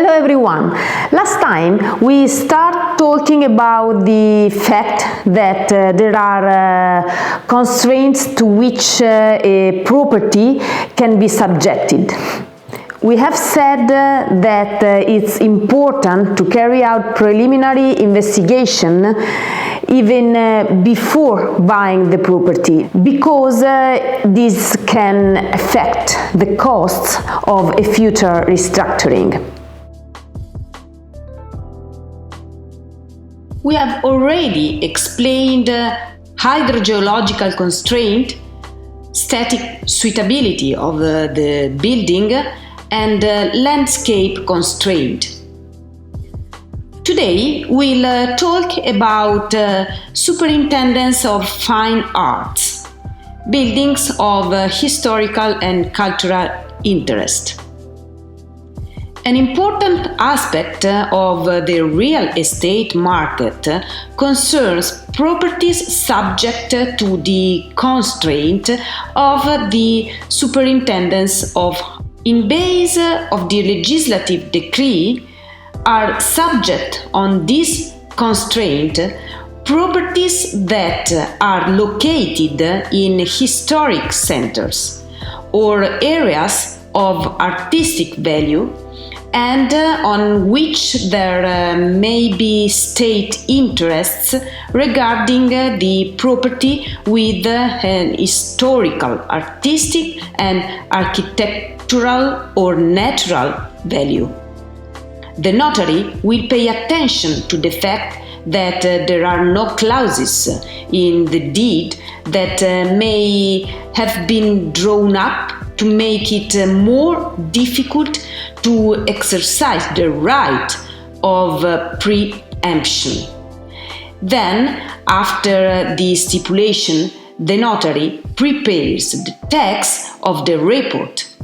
Hello everyone! Last time we start talking about the fact that there are constraints to which a property can be subjected. We have said that it's important to carry out preliminary investigation even before buying the property, because this can affect the costs of a future restructuring. We have already explained hydrogeological constraint, static suitability of the building, and landscape constraint. Today we'll talk about superintendence of fine arts, buildings of historical and cultural interest. An important aspect of the real estate market concerns properties subject to the constraint of the superintendence of. In base of the legislative decree are subject on this constraint properties that are located in historic centers or areas of artistic value, and on which there may be state interests regarding the property with an historical, artistic and architectural or natural value. The notary will pay attention to the fact that there are no clauses in the deed that may have been drawn up to make it more difficult to exercise the right of preemption. Then, after the stipulation, the notary prepares the text of the report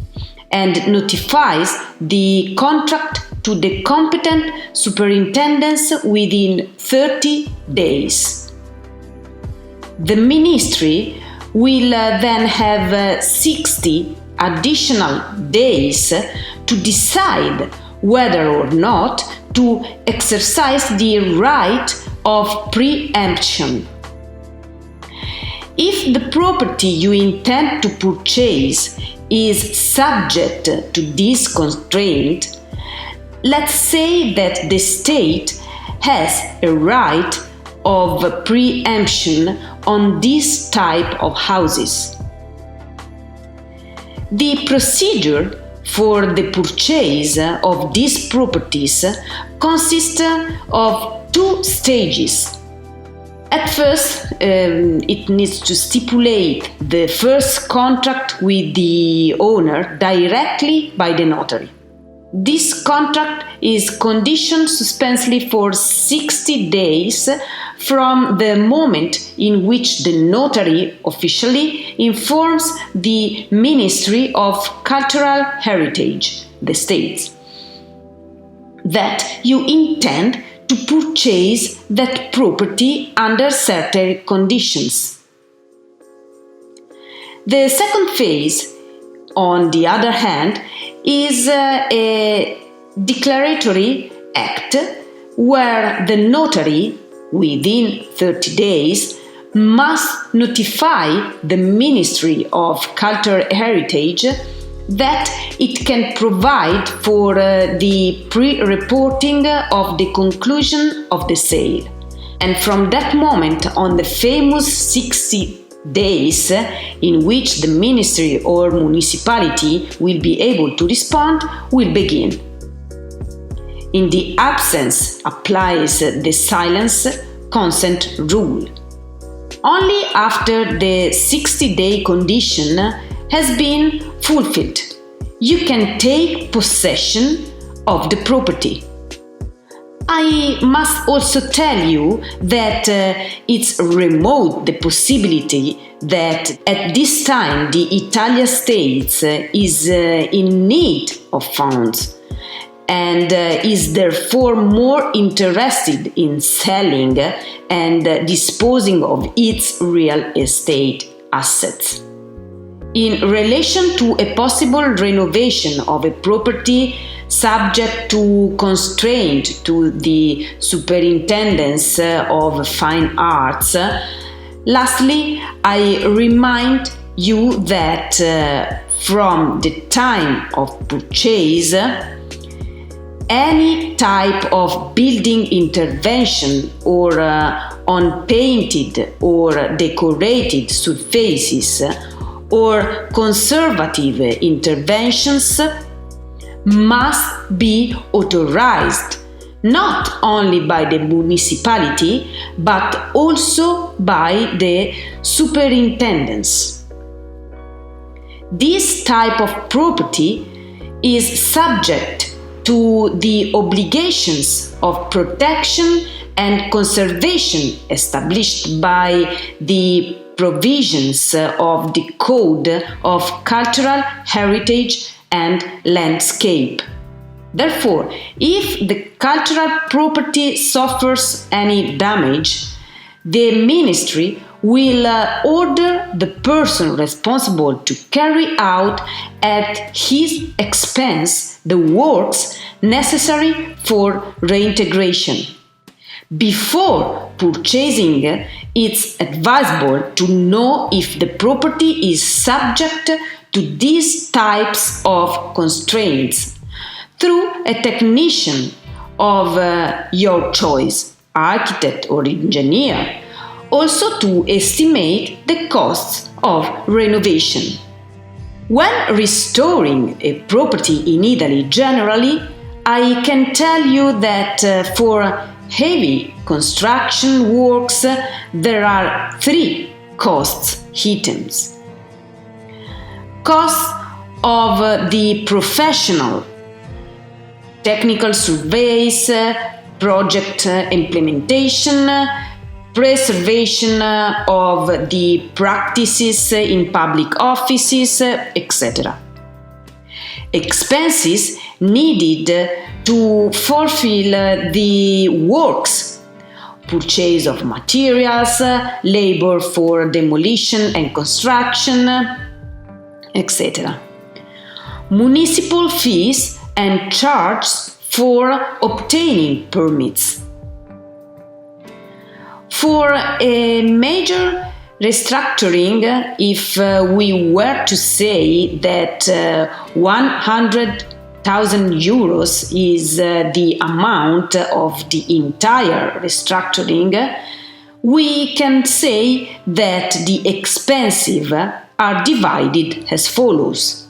and notifies the contract to the competent superintendents within 30 days. The ministry will then have 60 additional days to decide whether or not to exercise the right of preemption. If the property you intend to purchase is subject to this constraint, let's say that the state has a right of preemption on this type of houses. The procedure for the purchase of these properties consists of two stages. At first, it needs to stipulate the first contract with the owner directly by the notary. This contract is conditioned suspensively for 60 days from the moment in which the notary officially informs the Ministry of Cultural Heritage, the States, that you intend to purchase that property under certain conditions. The second phase, on the other hand, is a declaratory act where the notary, within 30 days, must notify the Ministry of Cultural Heritage that it can provide for the pre-reporting of the conclusion of the sale. And from that moment on, the famous 60 days in which the ministry or municipality will be able to respond will begin. In the absence applies the silence consent rule. Only after the 60-day condition has been fulfilled, you can take possession of the property. I must also tell you that it's remote the possibility that at this time the Italian state is in need of funds and is therefore more interested in selling and disposing of its real estate assets. In relation to a possible renovation of a property subject to constraint to the superintendence of fine arts. Lastly, I remind you that from the time of purchase, any type of building intervention or unpainted or decorated surfaces or conservative interventions must be authorized not only by the municipality but also by the superintendents. This type of property is subject to the obligations of protection and conservation established by the provisions of the Code of Cultural Heritage and Landscape. Therefore, if the cultural property suffers any damage, the Ministry will order the person responsible to carry out at his expense the works necessary for reintegration. Before purchasing, it's advisable to know if the property is subject to these types of constraints through a technician of your choice, architect or engineer, also to estimate the costs of renovation. When restoring a property in Italy generally, I can tell you that for heavy construction works there are 3 cost items. Costs of the professional, technical surveys, project implementation, preservation of the practices in public offices, etc. Expenses needed to fulfill the works, purchase of materials, labor for demolition and construction, etc. Municipal fees and charges for obtaining permits. For a major restructuring, if we were to say that 100,000 euros is the amount of the entire restructuring, we can say that the expenses are divided as follows: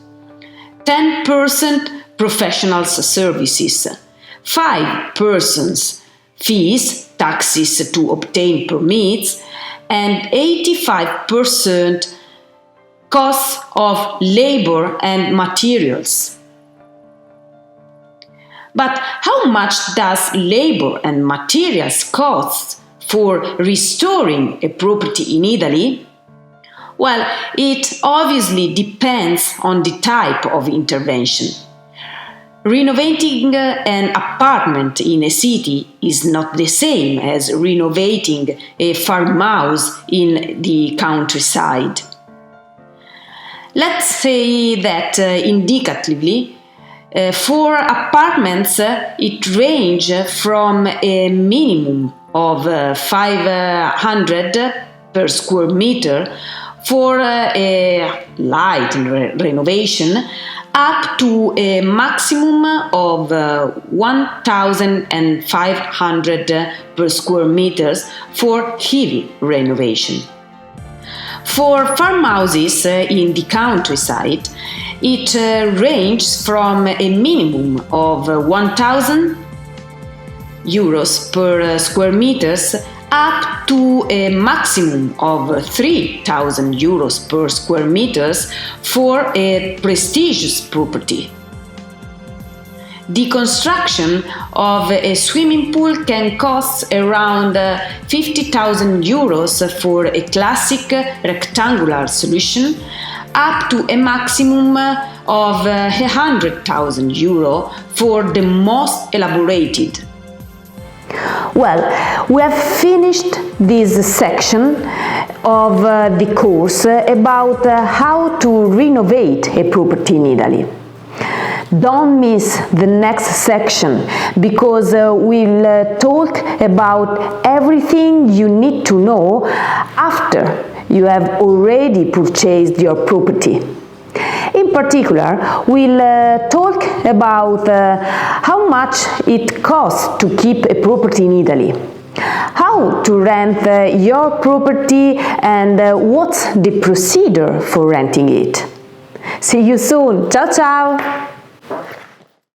10% professional services, 5% fees, taxes to obtain permits, and 85% costs of labor and materials. But how much does labor and materials cost for restoring a property in Italy? Well, it obviously depends on the type of intervention. Renovating an apartment in a city is not the same as renovating a farmhouse in the countryside. Let's say that indicatively, for apartments it ranges from a minimum of 500 per square meter for a light renovation up to a maximum of 1,500 per square meters for heavy renovation. For farmhouses in the countryside, it ranges from a minimum of 1,000 euros per square meters up to a maximum of 3,000 euros per square meters for a prestigious property. The construction of a swimming pool can cost around 50,000 euros for a classic rectangular solution, up to a maximum of 100,000 euro for the most elaborated. Well, we have finished this section of the course about how to renovate a property in Italy. Don't miss the next section because we'll talk about everything you need to know after you have already purchased your property. In particular, we'll talk about how much it costs to keep a property in Italy, how to rent your property, and what's the procedure for renting it. See you soon. Ciao ciao!